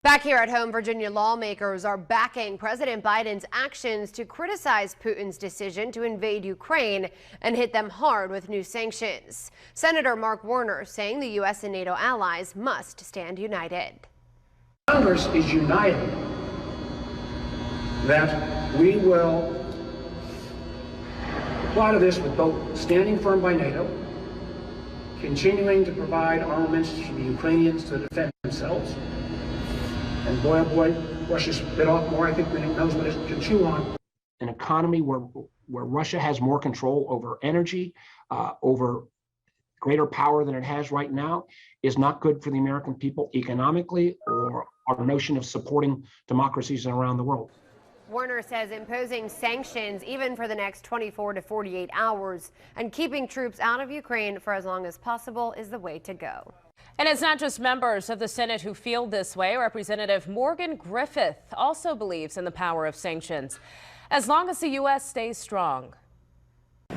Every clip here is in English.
Back here at home, Virginia lawmakers are backing President Biden's actions to criticize Putin's decision to invade Ukraine and hit them hard with new sanctions. Senator Mark Warner saying the U.S. and NATO allies must stand united. Congress is united that we will apply to this with both standing firm by NATO, continuing to provide armaments to the Ukrainians to defend themselves. And boy, oh boy, Russia's bit off more, I think, than it knows what it can chew on. An economy where Russia has more control over energy, over greater power than it has right now, is not good for the American people economically or our notion of supporting democracies around the world. Warner says imposing sanctions even for the next 24 to 48 hours and keeping troops out of Ukraine for as long as possible is the way to go. And it's not just members of the Senate who feel this way. Representative Morgan Griffith also believes in the power of sanctions, as long as the U.S. stays strong.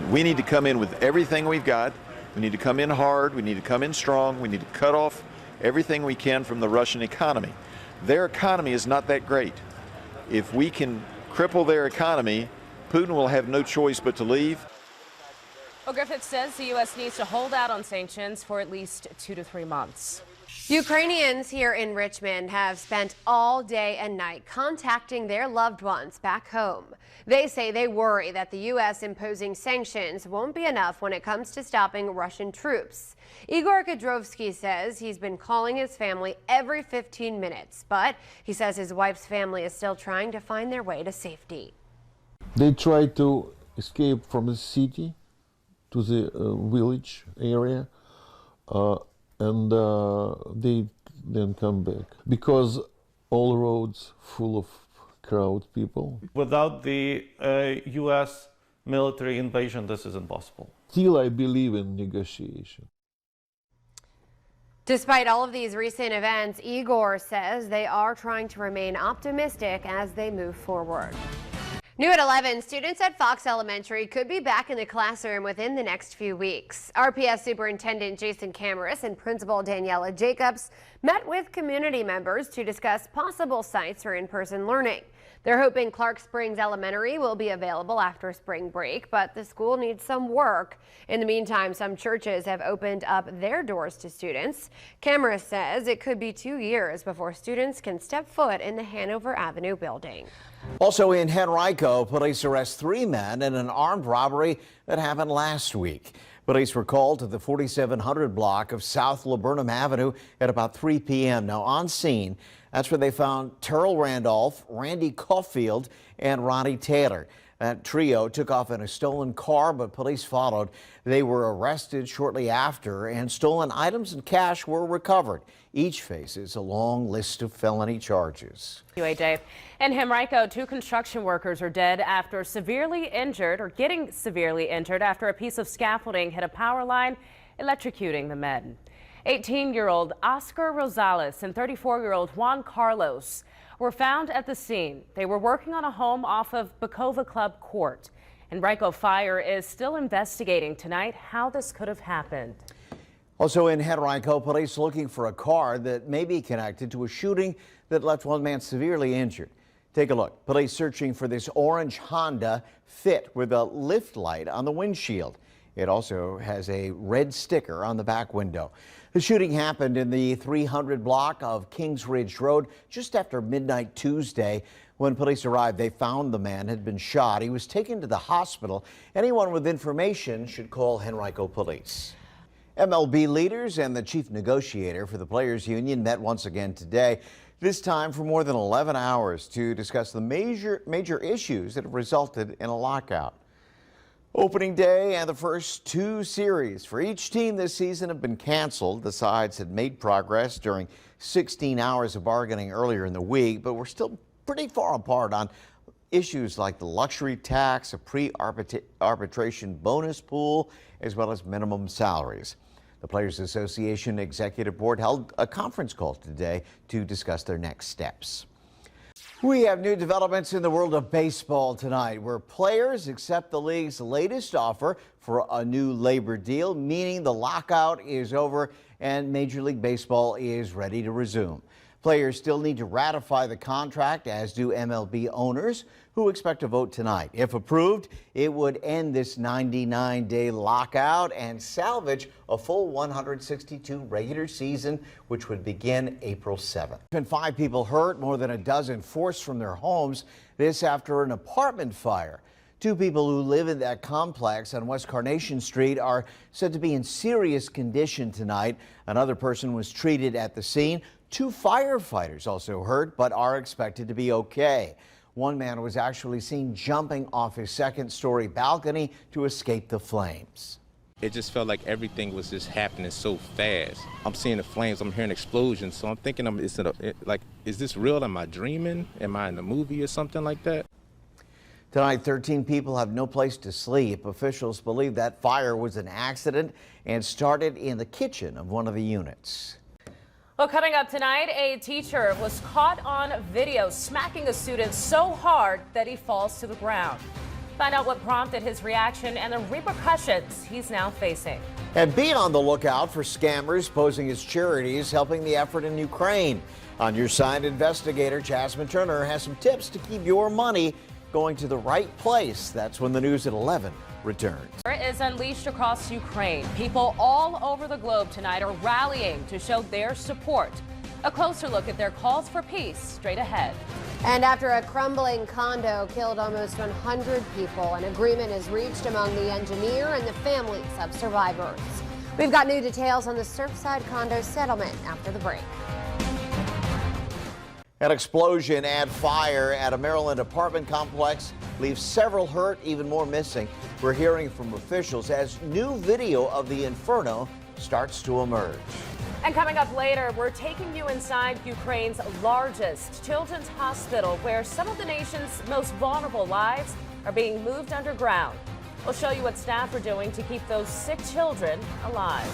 We need to come in with everything we've got. We need to come in hard. We need to come in strong. We need to cut off everything we can from the Russian economy. Their economy is not that great. If we can cripple their economy, Putin will have no choice but to leave. Well, Griffith says the U.S. needs to hold out on sanctions for at least 2 to 3 months. Ukrainians here in Richmond have spent all day and night contacting their loved ones back home. They say they worry that the U.S. imposing sanctions won't be enough when it comes to stopping Russian troops. Igor Kadrovsky says he's been calling his family every 15 minutes, but he says his wife's family is still trying to find their way to safety. They tried to escape from the city to the village area, and they then come back because all roads full of crowd people. Without the U.S. military invasion, this is impossible. Still, I believe in negotiation. Despite all of these recent events, Igor says they are trying to remain optimistic as they move forward. New at 11, students at Fox Elementary could be back in the classroom within the next few weeks. RPS Superintendent Jason Camaris and Principal Daniela Jacobs met with community members to discuss possible sites for in-person learning. They're hoping Clark Springs Elementary will be available after spring break, but the school needs some work. In the meantime, some churches have opened up their doors to students. Camaris says it could be 2 years before students can step foot in the Hanover Avenue building. Also in Henrico, police arrest 3 men in an armed robbery that happened last week. Police were called to the 4700 block of South Laburnum Avenue at about 3 p.m. Now on scene, that's where they found Terrell Randolph, Randy Caulfield, and Ronnie Taylor. That trio took off in a stolen car, but police followed. They were arrested shortly after, and stolen items and cash were recovered. Each faces a long list of felony charges. AJ. In Henrico, 2 construction workers are dead after severely injured or getting severely injured after a piece of scaffolding hit a power line, electrocuting the men. 18-year-old Oscar Rosales and 34-year-old Juan Carlos were found at the scene. They were working on a home off of Bacova Club Court. Henrico Fire is still investigating tonight how this could have happened. Also in Henrico, police looking for a car that may be connected to a shooting that left 1 man severely injured. Take a look. Police searching for this orange Honda Fit with a lift light on the windshield. It also has a red sticker on the back window. The shooting happened in the 300 block of Kings Ridge Road just after midnight Tuesday. When police arrived, they found the man had been shot. He was taken to the hospital. Anyone with information should call Henrico Police. MLB leaders and the chief negotiator for the Players Union met once again today, this time for more than 11 hours to discuss the major issues that have resulted in a lockout. Opening day and the first 2 series for each team this season have been canceled. The sides had made progress during 16 hours of bargaining earlier in the week, but we're still pretty far apart on issues like the luxury tax, a pre-arbitration bonus pool, as well as minimum salaries. The Players Association Executive Board held a conference call today to discuss their next steps. We have new developments in the world of baseball tonight, where players accept the league's latest offer for a new labor deal, meaning the lockout is over and Major League Baseball is ready to resume. Players still need to ratify the contract, as do MLB owners, who expect to vote tonight. If approved, it would end this 99-day lockout and salvage a full 162 regular season, which would begin April 7th. 5 people hurt, more than a dozen forced from their homes. This after an apartment fire. 2 people who live in that complex on West Carnation Street are said to be in serious condition tonight. Another person was treated at the scene. 2 firefighters also hurt, but are expected to be okay. One man was actually seen jumping off his second-story balcony to escape the flames. It just felt like everything was just happening so fast. I'm seeing the flames, I'm hearing explosions, so I'm thinking, is this real? Am I dreaming? Am I in a movie or something like that? Tonight, 13 people have no place to sleep. Officials believe that fire was an accident and started in the kitchen of one of the units. Well, coming up tonight, a teacher was caught on video smacking a student so hard that he falls to the ground. Find out what prompted his reaction and the repercussions he's now facing. And be on the lookout for scammers posing as charities helping the effort in Ukraine. On your side, investigator Jasmine Turner has some tips to keep your money going to the right place. That's when the news at 11 returns. Is unleashed across Ukraine. People all over the globe tonight are rallying to show their support. A closer look at their calls for peace straight ahead. And after a crumbling condo killed almost 100 people, an agreement is reached among the engineer and the families of survivors. We've got new details on the Surfside condo settlement after the break. An explosion and fire at a Maryland apartment complex leaves several hurt, even more missing. We're hearing from officials as new video of the inferno starts to emerge. And coming up later, we're taking you inside Ukraine's largest children's hospital, where some of the nation's most vulnerable lives are being moved underground. We'll show you what staff are doing to keep those sick children alive.